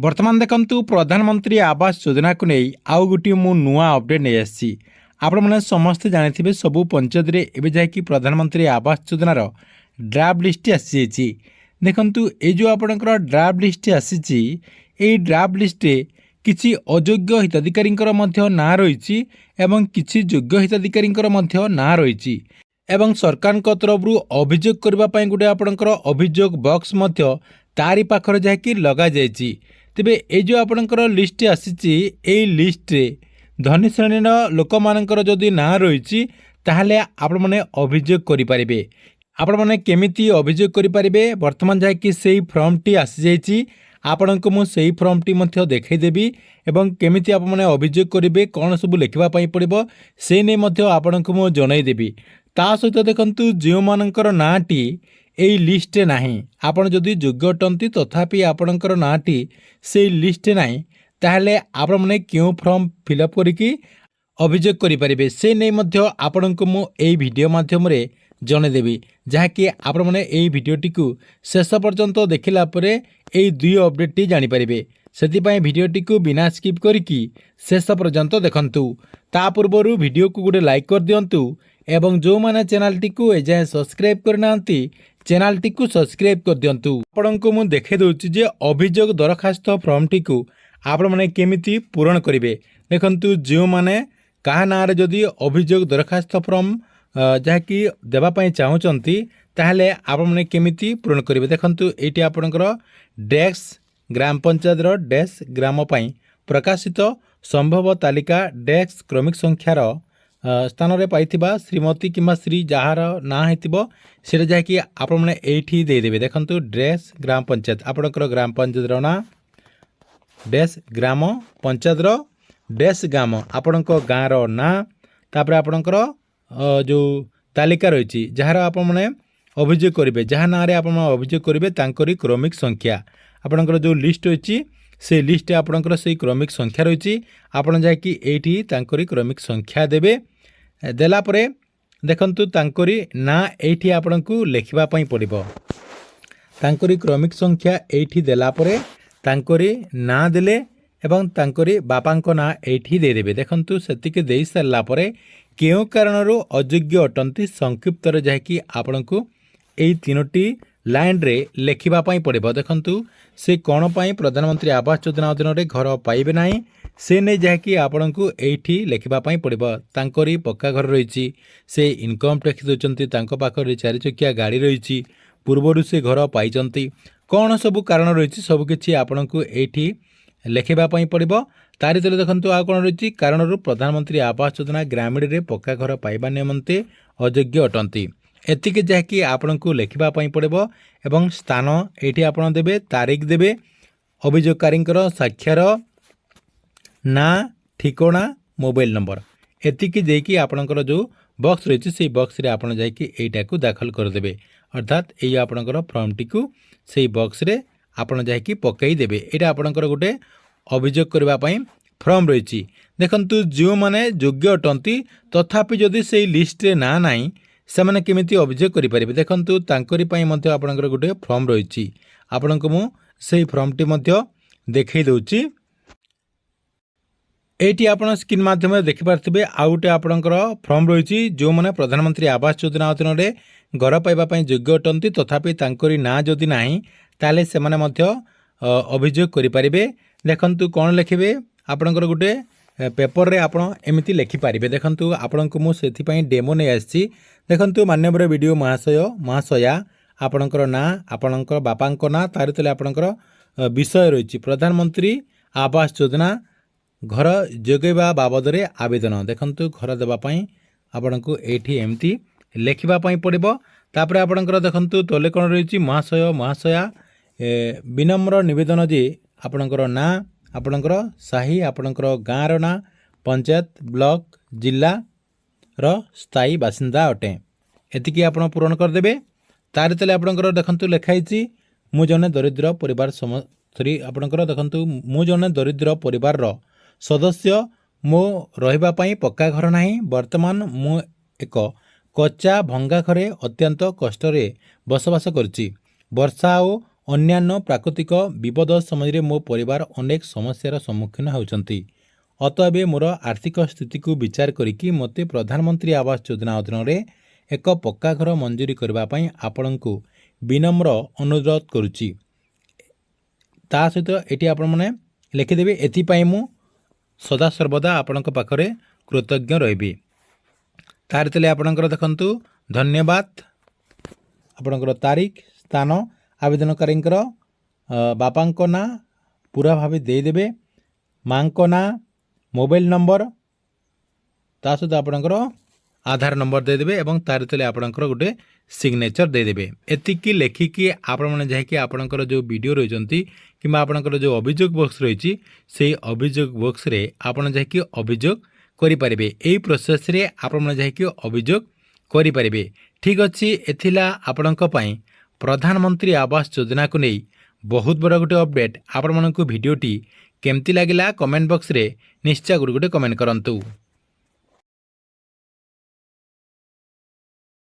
बर्तमान देखंतु प्रधानमंत्री आवास योजना को नहीं आउ गोटे मु नुआ अपडेट नहीं आसी आपण मैंने समस्ते जानी सबू पंचायत एवं जाकि प्रधानमंत्री आवास योजनार ड्राफ्ट लिस्ट आसी देखंतु ये जो आपणकर ड्राफ्ट लिस्ट आसी ड्राफ्ट लिस्ट किछि अयोग्य हिताधिकारी ना रही एवं किछि योग्य हिताधिकारी ना रही एवं सरकार तरफ अभियोग करने गोटे आपणकर अभियोग बॉक्स तारी पाखर जाकि लगा जाइछि। तेबे ये जो आपणकर लिस्ट आसी लिस्ट धनी श्रेणीर लोक मानकर जदि ना रही ताहले आपण माने अभियोग करि परिबे। आपण माने केमिति अभियोग करि परिबे वर्तमान जाकि सेही फॉर्म टी आसी जाइछि आपणको मु सेही फॉर्म टी मध्य देखै देबी एवं केमिति आपण माने अभियोग करिवे कोन सब लिखिबा पई पड़िबो से नै मध्य आपणको मु जणाई देबी। ता सहित देखंतु जो मानकर नाटी एई लिस्ट नाही आपण जदि योग्य अटंती तथापि आपणकर नाटी से लिस्ट नाही ताहले आपण माने क्यों फॉर्म फिलअप करिकी अभियोग करि परिबे से नै मध्य आपणको मु एई वीडियो माध्यम रे जणे देबी जहाँकि आपण माने एई वीडियोटी को शेष पर्यंत देखिला परे एई दुई अपडेट टी जानि परिबे। सेतिपई वीडियोटी को बिना स्किप करिकी शेष पर्यंत देखंतु। ता पूर्वरु वीडियो को गोटे लाइक कर दियंतु एवं जो माने चैनल टी को एजाय सब्सक्राइब करनांती चैनल टी को सब्सक्राइब कर दियंतु। आपनको मु देखे दउची जे अभियोग दरखास्त फॉर्म टी को आपण माने केमिति पूरण करिवे। देखंतु जो माने काहा नाम रे जदि अभियोग दरखास्त फॉर्म जहाँकि देवाई चाहूँगी ताहले आपण माने केमिति पूरण करेंगे। देखंतु एटी आपणकर डेस्क ग्राम पंचायत डेस्क ग्राम पाई प्रकाशित संभव तालिका डेस्क क्रमिक संख्यार स्थान रे पाइथिबा श्रीमती किंबा श्री जहार ना हेतिबो सेटा जहाँकि आपण माने एठी दे देबे। देखंतु डेस्क ग्राम पंचायत आपणकर ग्राम पंचायत ना डेस्क ग्राम पंचायत डेस्क ग्राम आपणक गाँर ना तापर आपणकर जो तालिका रही जार आपण अभियोग करेंगे जहाँ ना आप अभियोग करेंगे तांकरी क्रमिक संख्या आपणकर जो लिस्ट रही से लिस्ट आपणकर से क्रमिक संख्या रही आपड़ जाकि एठी तांकरी क्रमिक संख्या देवे देला परे देखंतु तांकरी ना एठी आपणकु लेखिबा पई पड़िबो। तांकरी क्रमिक संख्या एठी देला परे तांकरी ना देले एवं तांकरी बापांको ना एठी दे देबे। देखंतु सेतिके देई सारला परे केउ कारणरू अयोग्य अटंती संक्षिप्त रे जाकि आपणकु एई तीनोटी लाइन रे लेखिबा पई पड़िबो। देखंतु से कोन पई प्रधानमंत्री आवास योजना अधीन रे घर पाइबे नाही से नै जाकि आपणकु एठी लेखिबा पई पड़िबो। तांकरी पक्का घर रहिछि से इनकम टैक्स दोचंती तांको पाखरे चारि चकिया गाड़ी रहिछि पूर्वरु से घर पाइचंती कोन सब कारण रहिछि सब किछि आपणकु एठी लेखिबा पई पड़िबो। तारि तले देखंतु आ कोन रहिछि कारणरू प्रधानमंत्री आवास योजना ग्रामीण रे पक्का घर पाइबा निमंते अयोग्य अटंती एतिके जाकि आपणकु लेखिबा पई पड़िबो एवं स्थान एठी आपण देबे तारीख देबे अभियोगकारींकर साक्षर ना ठिकाना मोबाइल नंबर एतिके जेकि आपणकर जो बॉक्स रही से बॉक्स रे आपण जाकि एटा को दाखल कर देबे अर्थात एई आपणकर फॉर्म टी को सेई बॉक्स रे आपण जाकि पकई देबे। एटा आपणकर गोटे अभियोग करबा पई फॉर्म रही देखंतु जो माने योग्य अटंती तथापि जदि से लिस्ट रे ना नाही से माने केमिति अभियोग करि परिबे। देखंतु तांकरी पई मध्ये आपणकर गोटे फॉर्म रही आपणको मु सेही फॉर्म टी मध्ये देखै दउची। एटी आपण स्क्रीन माध्यम देखि पारथिबे आ गोटे आपणकर फॉर्म रही जो माने प्रधानमंत्री आवास योजना अधीन रे घर पाइबा पई योग्य अटंती तथापि तांकरी ना जदि नाही ताले से माने मध्ये अभियोग करि परिबे। देखंतु कोन लिखिबे आपणकर गोटे पेपर रे आपण एमिति लिखि पारिबे। देखंतु आपणको मु सेथि पई डेमो नै आछि। देखंतु मान्यवर वीडियो महाशया आपणकर ना आपणकर बापांको ना तारि तले आपणकर विषय रही प्रधानमंत्री आवास योजना घर जोगेबा बाबद रे आवेदन। देखंतु घर देबा पई आपणको एठी एमिति लेखिबा पई पड़िबो। तापर आपणकर देखंतु तले कोन रही महाशया विनम्र निवेदन जे आपणकर ना आपणकर साही आपणकर गाँर ना पंचायत ब्लॉक जिला रो स्थायी बासिंदा अटे एतिकी आपण पूरण कर देबे। तारि तले आपणकर देखंतु लेखाइछि मु जने दरिद्र परिवार सरी आपणकर देखंतु मु जने दरिद्र परिवार रो सदस्य मो रहिबा पई पक्का घर नाही वर्तमान मु एक कच्चा भंगा घरे अत्यंत कष्ट रे बसवास करछि वर्षा और ଅନ୍ୟାନ୍ୟ ପ୍ରାକୃତିକ ବିପଦ ସମୟରେ ମୋ ପରିବାର ଅନେକ ସମସ୍ୟାର ସମ୍ମୁଖୀନ ହେଉଛନ୍ତି। ଅତଏବ ମୋର ଆର୍ଥିକ ସ୍ଥିତିକୁ ବିଚାର କରିକି ମୋତେ ପ୍ରଧାନମନ୍ତ୍ରୀ ଆବାସ ଯୋଜନା ଅଧୀନରେ ଏକ ପକ୍କା ଘର ମଞ୍ଜୁରୀ କରିବା ପାଇଁ ଆପଣଙ୍କୁ ବିନମ୍ର ଅନୁରୋଧ କରୁଛି। ତା ସହିତ ଏଠି ଆପଣମାନେ ଲେଖିଦେବେ, ଏଥିପାଇଁ ମୁଁ ସଦାସର୍ବଦା ଆପଣଙ୍କ ପାଖରେ କୃତଜ୍ଞ ରହିବି। ତାର ତଳେ ଆପଣଙ୍କର ଦେଖନ୍ତୁ ଧନ୍ୟବାଦ, ଆପଣଙ୍କର ତାରିଖ, ସ୍ଥାନ, ଆବେଦନକାରୀଙ୍କର ବାପାଙ୍କ ନାଁ ପୁରା ଭାବେ ଦେଇଦେବେ, ମାଙ୍କ ନାଁ, ମୋବାଇଲ ନମ୍ବର, ତା ସହିତ ଆପଣଙ୍କର ଆଧାର ନମ୍ବର ଦେଇଦେବେ ଏବଂ ତାର ତଳେ ଆପଣଙ୍କର ଗୋଟେ ସିଗ୍ନେଚର ଦେଇଦେବେ। ଏତିକି ଲେଖିକି ଆପଣମାନେ ଯାଇକି ଆପଣଙ୍କର ଯେଉଁ ଭିଡ଼ିଓ ରହିଛନ୍ତି କିମ୍ବା ଆପଣଙ୍କର ଯେଉଁ ଅଭିଯୋଗ ବକ୍ସ ରହିଛି ସେଇ ଅଭିଯୋଗ ବକ୍ସରେ ଆପଣ ଯାଇକି ଅଭିଯୋଗ କରିପାରିବେ। ଏହି ପ୍ରୋସେସରେ ଆପଣମାନେ ଯାଇକି ଅଭିଯୋଗ କରିପାରିବେ। ଠିକ୍ ଅଛି, ଏଥିଲା ଆପଣଙ୍କ ପାଇଁ ପ୍ରଧାନମନ୍ତ୍ରୀ ଆବାସ ଯୋଜନାକୁ ନେଇ ବହୁତ ବଡ଼ ଗୋଟେ ଅପଡେଟ୍। ଆପଣମାନଙ୍କୁ ଭିଡ଼ିଓଟି କେମିତି ଲାଗିଲା କମେଣ୍ଟ ବକ୍ସରେ ନିଶ୍ଚୟ ଗୋଟେ କମେଣ୍ଟ କରନ୍ତୁ।